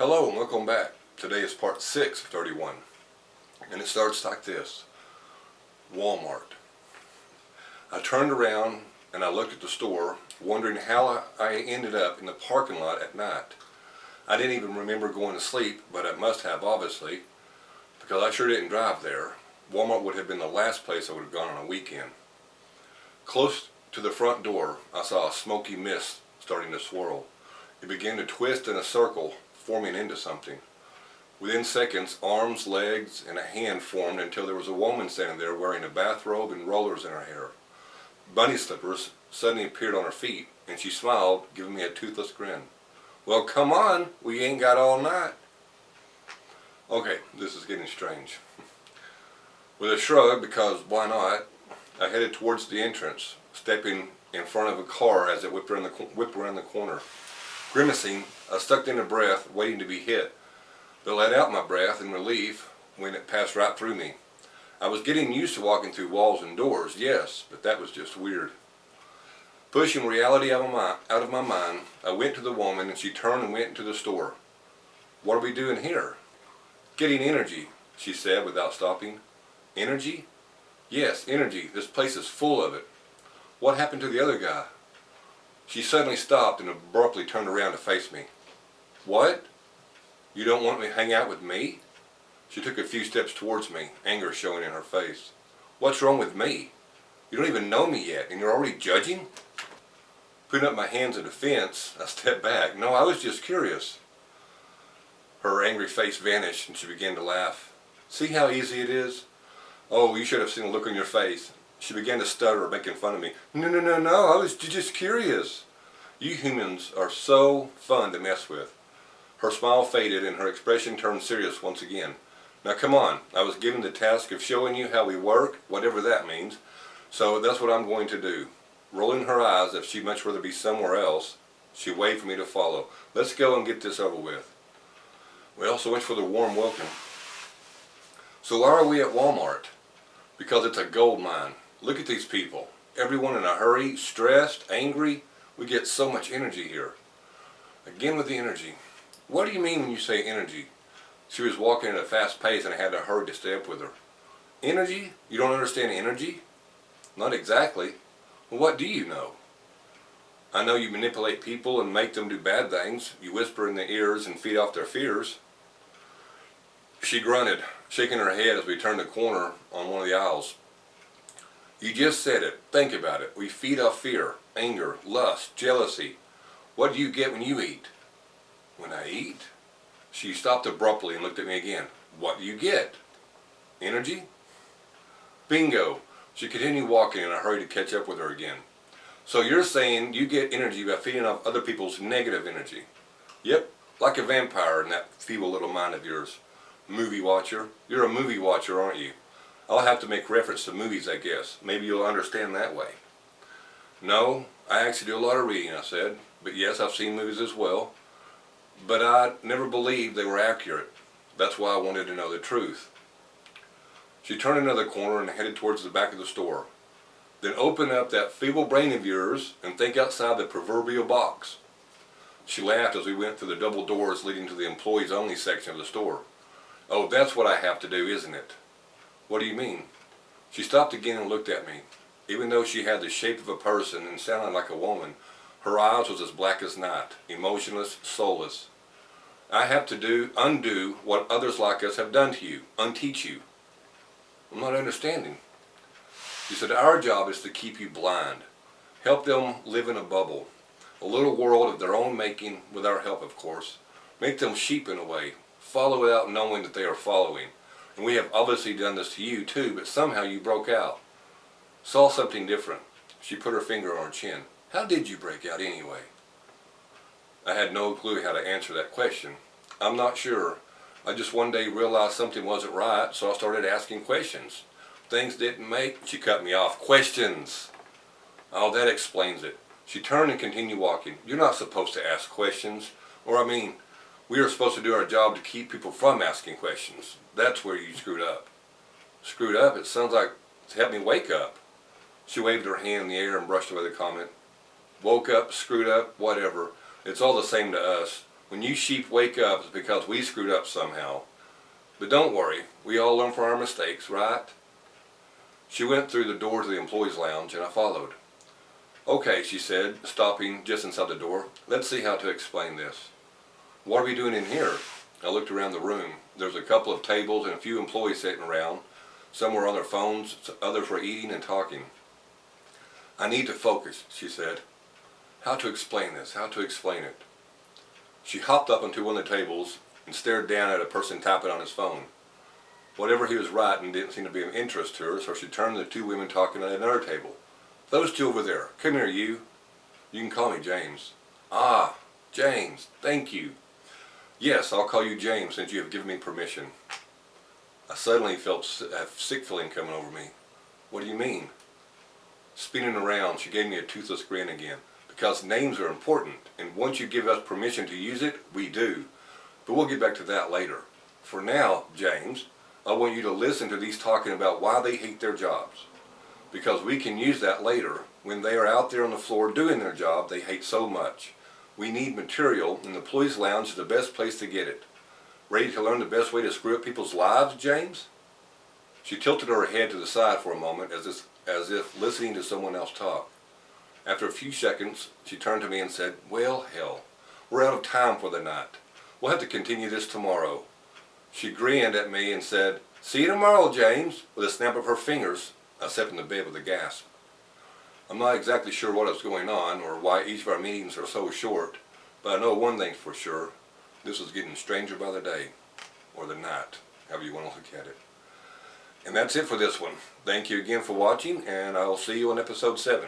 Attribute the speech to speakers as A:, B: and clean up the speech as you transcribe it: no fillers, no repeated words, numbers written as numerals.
A: Hello and welcome back. Today is part 6 of 31. And it starts like this. Walmart. I turned around and I looked at the store, wondering how I ended up in the parking lot at night. I didn't even remember going to sleep, but I must have obviously, because I sure didn't drive there. Walmart would have been the last place I would have gone on a weekend. Close to the front door, I saw a smoky mist starting to swirl. It began to twist in a circle, forming into something. Within seconds, arms, legs, and a hand formed until there was a woman standing there wearing a bathrobe and rollers in her hair. Bunny slippers suddenly appeared on her feet, and she smiled, giving me a toothless grin. "Well, come on, we ain't got all night." Okay, this is getting strange. With a shrug, because why not, I headed towards the entrance, stepping in front of a car as it whipped around the corner. Grimacing, I sucked in a breath, waiting to be hit, but let out my breath in relief when it passed right through me. I was getting used to walking through walls and doors, yes, but that was just weird. Pushing reality out of my mind, I went to the woman and she turned and went into the store. "What are we doing here?" "Getting energy," she said without stopping. "Energy?" "Yes, energy. This place is full of it." "What happened to the other guy?" She suddenly stopped and abruptly turned around to face me. "What? You don't want to hang out with me?" She took a few steps towards me, anger showing in her face. "What's wrong with me? You don't even know me yet, and you're already judging?" Putting up my hands in defense, I stepped back. "No, I was just curious." Her angry face vanished and she began to laugh. "See how easy it is? Oh, you should have seen the look on your face." She began to stutter, making fun of me. No, I was just curious. You humans are so fun to mess with." Her smile faded and her expression turned serious once again. "Now come on, I was given the task of showing you how we work, whatever that means, so that's what I'm going to do." Rolling her eyes as if she'd much rather be somewhere else, she waved for me to follow. "Let's go and get this over with." Well, so much for the warm welcome. So why are we at Walmart? Because it's a gold mine. Look at these people. Everyone in a hurry, stressed, angry. We get so much energy here. Again with the energy. What do you mean when you say energy? She was walking at a fast pace and I had to hurry to stay up with her. Energy? You don't understand energy? Not exactly. Well, what do you know? I know you manipulate people and make them do bad things. You whisper in their ears and feed off their fears. She grunted, shaking her head as we turned the corner on one of the aisles. "You just said it. Think about it. We feed off fear, anger, lust, jealousy. What do you get when you eat?" "When I eat?" She stopped abruptly and looked at me again. "What do you get?" "Energy." "Bingo." She continued walking and I hurried to catch up with her again. "So you're saying you get energy by feeding off other people's negative energy?" "Yep, like a vampire in that feeble little mind of yours." "Movie watcher? You're a movie watcher, aren't you?" "I'll have to make reference to movies, I guess. Maybe you'll understand that way." "No, I actually do a lot of reading," I said. "But yes, I've seen movies as well. But I never believed they were accurate. That's why I wanted to know the truth." She turned another corner and headed towards the back of the store. "Then open up that feeble brain of yours and think outside the proverbial box." She laughed as we went through the double doors leading to the employees only section of the store. "Oh, that's what I have to do, isn't it?" "What do you mean?" She stopped again and looked at me. Even though she had the shape of a person and sounded like a woman, her eyes was as black as night, emotionless, soulless. "I have to undo what others like us have done to you, unteach you." "I'm not understanding." She said, "Our job is to keep you blind. Help them live in a bubble, a little world of their own making, with our help of course. Make them sheep in a way, follow without knowing that they are following. And we have obviously done this to you too, but somehow you broke out. Saw something different." She put her finger on her chin. "How did you break out anyway?" I had no clue how to answer that question. I'm not sure. I just one day realized something wasn't right, so I started asking questions. Things didn't make... She cut me off. "Questions!" "Oh, that explains it." She turned and continued walking. "You're not supposed to ask questions. Or I mean, we are supposed to do our job to keep people from asking questions. That's where you screwed up." "Screwed up? It sounds like to help me wake up." She waved her hand in the air and brushed away the comment. "Woke up, screwed up, whatever. It's all the same to us. When you sheep wake up, it's because we screwed up somehow. But don't worry, we all learn from our mistakes, right? She went through the door to the employees' lounge, and I followed. Okay, she said, stopping just inside the door. Let's see how to explain this. What are we doing in here? I looked around the room. There was a couple of tables and a few employees sitting around. Some were on their phones, others were eating and talking. I need to focus, she said. How to explain this? How to explain it? She hopped up onto one of the tables and stared down at a person tapping on his phone. Whatever he was writing didn't seem to be of interest to her, so she turned to the two women talking at another table. Those two over there. Come here, you. You can call me James. Ah, James. Thank you. Yes, I'll call you James since you have given me permission. I suddenly felt a sick feeling coming over me. What do you mean? Spinning around, she gave me a toothless grin again. Because names are important, and once you give us permission to use it, we do. But we'll get back to that later. For now, James, I want you to listen to these talking about why they hate their jobs. Because we can use that later when they are out there on the floor doing their job they hate so much. We need material, and the employees' lounge is the best place to get it. Ready to learn the best way to screw up people's lives, James? She tilted her head to the side for a moment as if listening to someone else talk. After a few seconds, she turned to me and said, well, hell, we're out of time for the night. We'll have to continue this tomorrow. She grinned at me and said, see you tomorrow, James, with a snap of her fingers. I sat in the bed with a gasp. I'm not exactly sure what is going on or why each of our meetings are so short, but I know one thing for sure. This is getting stranger by the day, or the night, however you want to look at it. And that's it for this one. Thank you again for watching, and I'll see you on episode 7.